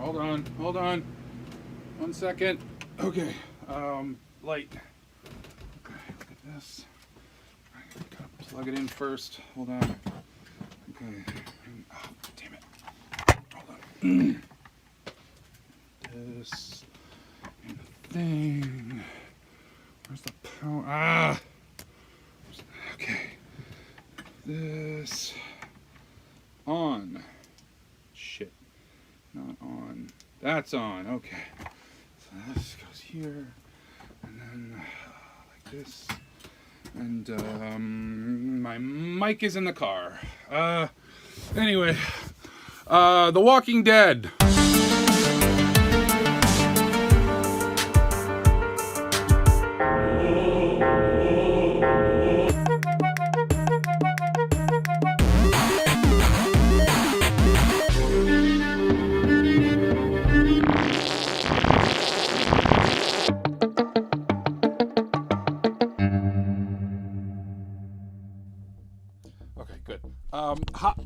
Hold on. 1 second. Okay, light. Okay, look at this. I gotta plug it in first. Hold on. Okay. Oh, damn it. Hold on. This and the thing. Where's the power? Okay. This. On. Shit. Not on. That's on. Okay. So this goes here. And then like this. And my mic is in the car. Anyway. The Walking Dead.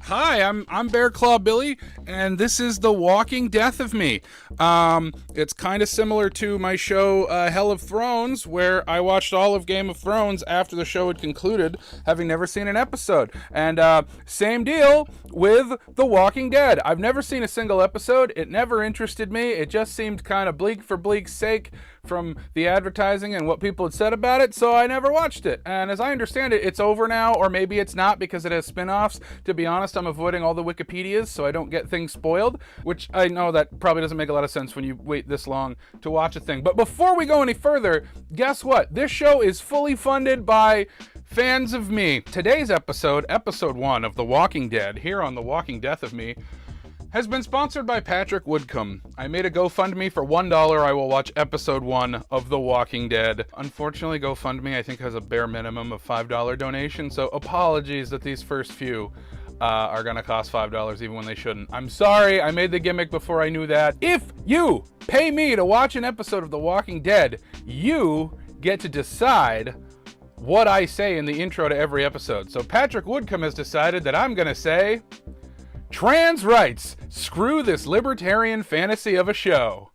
Hi, I'm Bear Claw Billie, and this is The Walking Death of Me. It's kind of similar to my show Hell of Thrones, where I watched all of Game of Thrones after the show had concluded, having never seen an episode. And same deal with The Walking Dead. I've never seen a single episode. It never interested me. It just seemed kind of bleak for bleak's sake from the advertising and what people had said about it, so I never watched it. And as I understand it, it's over now, or maybe it's not because it has spin-offs. To be honest, I'm avoiding all the Wikipedias so I don't get things spoiled, which I know that probably doesn't make a lot of sense when you wait this long to watch a thing. But before we go any further, guess what? This show is fully funded by fans of me. Today's episode, episode 1 of The Walking Dead, here on The Walking Death of Me, has been sponsored by Patrick Woodcomb. I made a GoFundMe for $1. I will watch episode 1 of The Walking Dead. Unfortunately, GoFundMe, I think, has a bare minimum of $5 donation, so apologies that these first few are gonna cost $5 even when they shouldn't. I'm sorry, I made the gimmick before I knew that. If you pay me to watch an episode of The Walking Dead, you get to decide what I say in the intro to every episode. So Patrick Woodcomb has decided that I'm gonna say, trans rights, screw this libertarian fantasy of a show.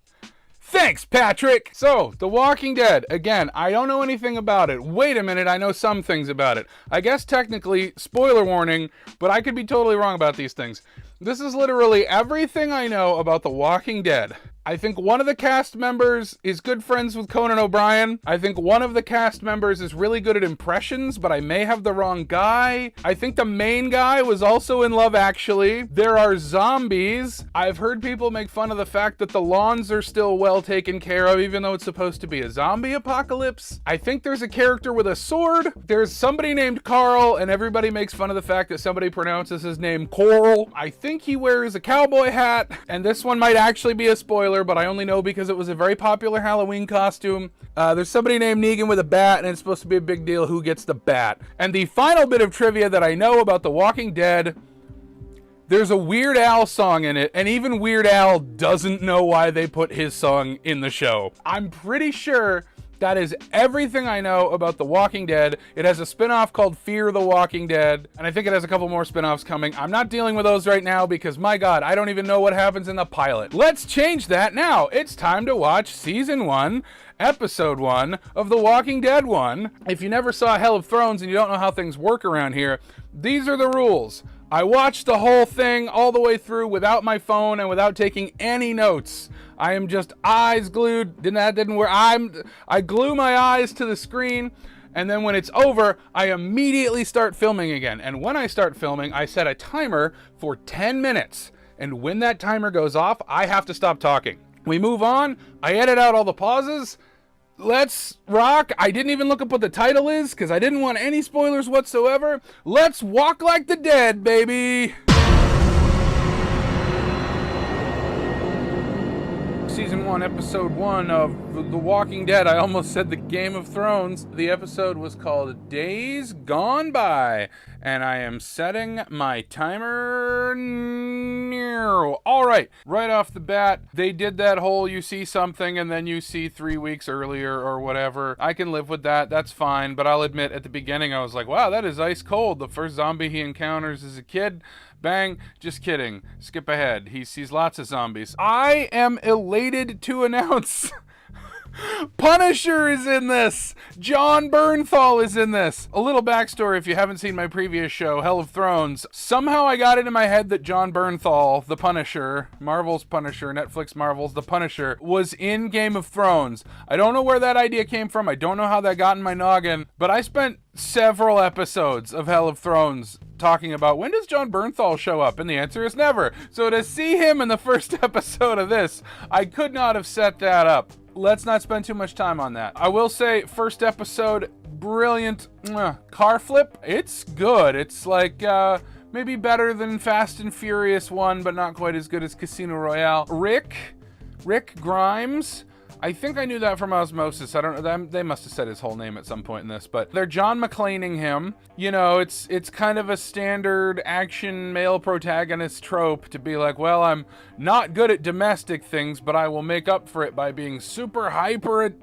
Thanks, Patrick! So, The Walking Dead. Again, I don't know anything about it. Wait a minute, I know some things about it. I guess technically, spoiler warning, but I could be totally wrong about these things. This is literally everything I know about The Walking Dead. I think one of the cast members is good friends with Conan O'Brien. I think one of the cast members is really good at impressions, but I may have the wrong guy. I think the main guy was also in Love Actually. There are zombies. I've heard people make fun of the fact that the lawns are still well taken care of, even though it's supposed to be a zombie apocalypse. I think there's a character with a sword. There's somebody named Carl, and everybody makes fun of the fact that somebody pronounces his name Coral. I think he wears a cowboy hat, and this one might actually be a spoiler, but I only know because it was a very popular Halloween costume. There's somebody named Negan with a bat, and it's supposed to be a big deal who gets the bat. And the final bit of trivia that I know about The Walking Dead, there's a Weird Al song in it, and even Weird Al doesn't know why they put his song in the show. I'm pretty sure that is everything I know about The Walking Dead. It has a spin-off called Fear the Walking Dead, and I think it has a couple more spin-offs coming. I'm not dealing with those right now because, my God, I don't even know what happens in the pilot. Let's change that now. It's time to watch Season 1, Episode 1 of The Walking Dead 1. If you never saw Hell of Thrones and you don't know how things work around here, these are the rules. I watched the whole thing all the way through without my phone and without taking any notes. I am just eyes glued. That didn't work. I glue my eyes to the screen, and then when it's over, I immediately start filming again. And when I start filming, I set a timer for 10 minutes. And when that timer goes off, I have to stop talking. We move on. I edit out all the pauses. Let's rock. I didn't even look up what the title is because I didn't want any spoilers whatsoever. Let's walk like the dead, baby. Season 1. on episode 1 of The Walking Dead. I almost said the Game of Thrones. The episode was called Days Gone By, and I am setting my timer now. All right, right off the bat, they did that whole you see something and then you see 3 weeks earlier or whatever. I can live with that. That's fine, but I'll admit at the beginning I was like, wow, that is ice cold. The first zombie he encounters is a kid. Bang, just kidding. Skip ahead. He sees lots of zombies. I am elated to announce Punisher is in this! Jon Bernthal is in this! A little backstory if you haven't seen my previous show, Hell of Thrones. Somehow I got it in my head that Jon Bernthal, the Punisher, Marvel's Punisher, Netflix Marvel's The Punisher, was in Game of Thrones. I don't know where that idea came from. I don't know how that got in my noggin, but I spent several episodes of Hell of Thrones talking about when does Jon Bernthal show up, and the answer is never. So to see him in the first episode of this, I could not have set that up. Let's not spend too much time on that. I will say, first episode, brilliant. Car flip, it's good. It's like, maybe better than Fast and Furious 1, but not quite as good as Casino Royale. Rick Grimes, I think I knew that from osmosis. I don't know. They must have said his whole name at some point in this, but they're John McClaning him. You know, it's kind of a standard action male protagonist trope to be like, well, I'm not good at domestic things, but I will make up for it by being super hyper at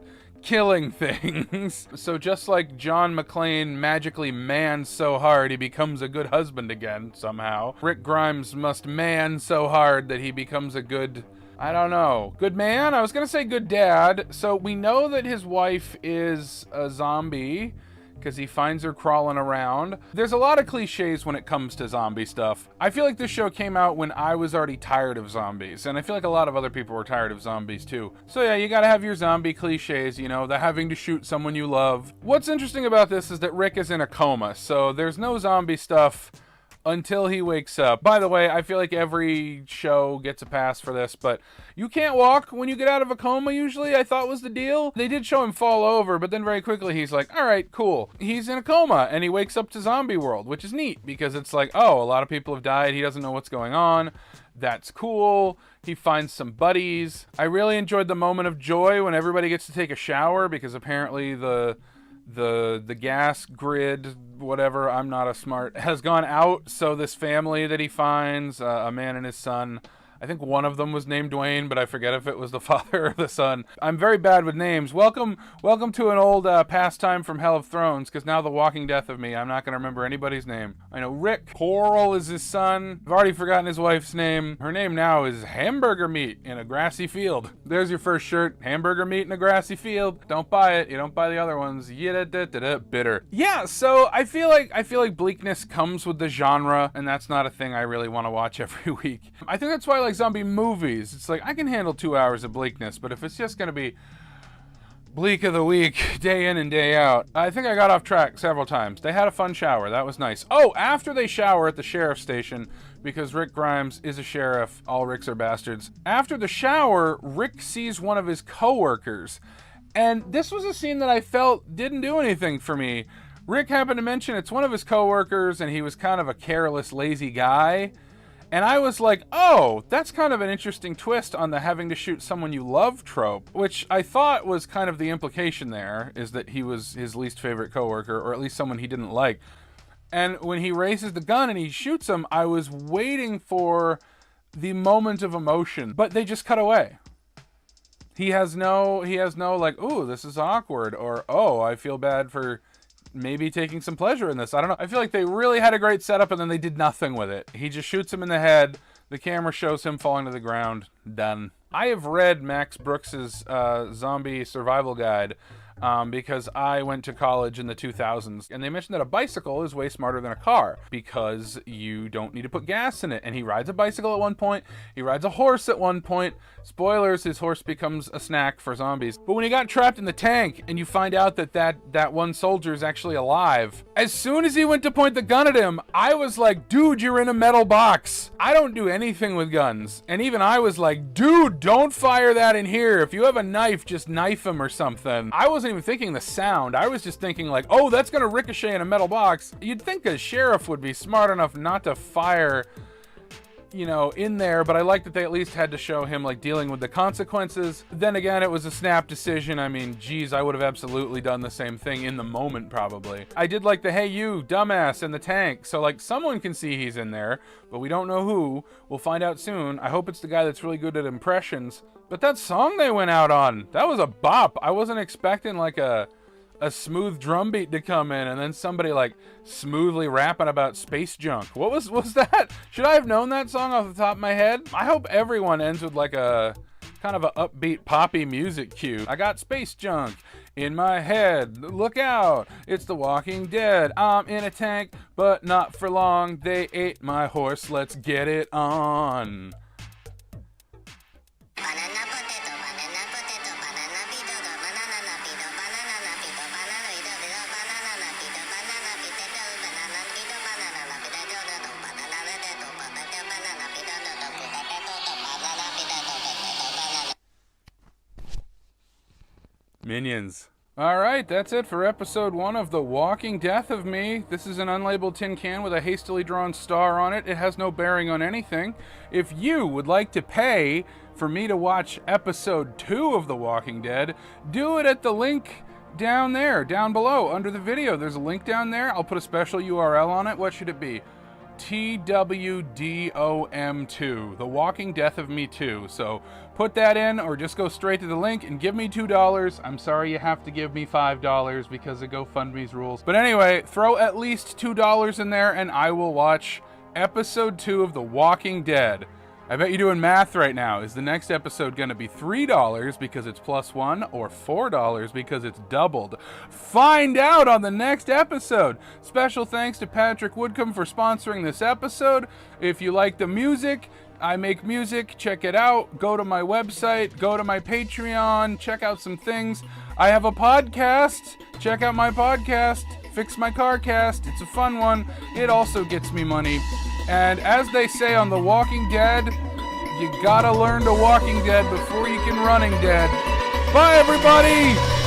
killing things. So just like John McClane magically mans so hard he becomes a good husband again somehow, Rick Grimes must man so hard that he becomes a good, I don't know, good man? I was gonna say good dad. So we know that his wife is a zombie because he finds her crawling around. There's a lot of cliches when it comes to zombie stuff. I feel like this show came out when I was already tired of zombies, and I feel like a lot of other people were tired of zombies too. So yeah, you gotta have your zombie cliches, you know, the having to shoot someone you love. What's interesting about this is that Rick is in a coma, so there's no zombie stuff until he wakes up. By the way, I feel like every show gets a pass for this, but you can't walk when you get out of a coma usually, I thought was the deal. They did show him fall over, but then very quickly he's like, all right, cool. He's in a coma, and he wakes up to zombie world, which is neat, because it's like, oh, a lot of people have died, he doesn't know what's going on. That's cool. He finds some buddies. I really enjoyed the moment of joy when everybody gets to take a shower, because apparently the gas grid, whatever, I'm not a smart, has gone out. So this family that he finds, a man and his son, I think one of them was named Dwayne, but I forget if it was the father or the son. I'm very bad with names. Welcome to an old pastime from Hell of Thrones, because now the walking death of me, I'm not going to remember anybody's name. I know Rick Coral is his son. I've already forgotten his wife's name. Her name now is Hamburger Meat in a Grassy Field. There's your first shirt. Hamburger Meat in a Grassy Field. Don't buy it. You don't buy the other ones. Bitter. Yeah, so I feel like bleakness comes with the genre, and that's not a thing I really want to watch every week. I think that's why I like zombie movies. It's like I can handle 2 hours of bleakness, but if it's just gonna be bleak of the week, day in and day out, I think I got off track several times. They had a fun shower. That was nice. Oh, after they shower at the sheriff's station, because Rick Grimes is a sheriff, all Ricks are bastards. After the shower, Rick sees one of his coworkers, and this was a scene that I felt didn't do anything for me. Rick happened to mention it's one of his coworkers, and he was kind of a careless, lazy guy. And I was like, oh, that's kind of an interesting twist on the having to shoot someone you love trope, which I thought was kind of the implication there, is that he was his least favorite coworker, or at least someone he didn't like. And when he raises the gun and he shoots him, I was waiting for the moment of emotion, but they just cut away. He has no like, ooh, this is awkward, or, oh, I feel bad for maybe taking some pleasure in this. I don't know. I feel like they really had a great setup and then they did nothing with it. He just shoots him in the head. The camera shows him falling to the ground. Done. I have read Max Brooks's zombie survival guide because I went to college in the 2000s, and they mentioned that a bicycle is way smarter than a car because you don't need to put gas in it. And he rides a bicycle at one point. He rides a horse at one point. Spoilers, his horse becomes a snack for zombies. But when he got trapped in the tank and you find out that one soldier is actually alive, as soon as he went to point the gun at him, I was like, dude, you're in a metal box. I don't do anything with guns. And even I was like, dude, don't fire that in here. If you have a knife, just knife him or something. I wasn't even thinking the sound. I was just thinking like, oh, that's gonna ricochet in a metal box. You'd think a sheriff would be smart enough not to fire you know, in there, but I like that they at least had to show him, like, dealing with the consequences. Then again, it was a snap decision. I mean, geez, I would have absolutely done the same thing in the moment, probably. I did like the, hey, you, dumbass, in the tank. So, like, someone can see he's in there, but we don't know who. We'll find out soon. I hope it's the guy that's really good at impressions. But that song they went out on, that was a bop. I wasn't expecting, like, a smooth drum beat to come in and then somebody like smoothly rapping about space junk. What was that? Should I have known that song off the top of my head? I hope everyone ends with like a kind of a upbeat poppy music cue. I got space junk in my head. Look out. It's The Walking Dead. I'm in a tank, but not for long. They ate my horse. Let's get it on. Minions. Alright, that's it for episode 1 of The Walking Death of Me. This is an unlabeled tin can with a hastily drawn star on it. It has no bearing on anything. If you would like to pay for me to watch episode 2 of The Walking Dead, do it at the link down there, down below, under the video. There's a link down there. I'll put a special URL on it. What should it be? TWDOM2, The Walking Death of Me 2. So put that in or just go straight to the link and give me $2. I'm sorry you have to give me $5 because of GoFundMe's rules. But anyway, throw at least $2 in there and I will watch episode 2 of The Walking Dead. I bet you're doing math right now. Is the next episode going to be $3 because it's +1 or $4 because it's doubled? Find out on the next episode. Special thanks to Patrick Woodcomb for sponsoring this episode. If you like the music, I make music. Check it out. Go to my website. Go to my Patreon. Check out some things. I have a podcast. Check out my podcast, Fix My Car Cast. It's a fun one. It also gets me money. And as they say on The Walking Dead, you gotta learn to Walking Dead before you can Running Dead. Bye, everybody!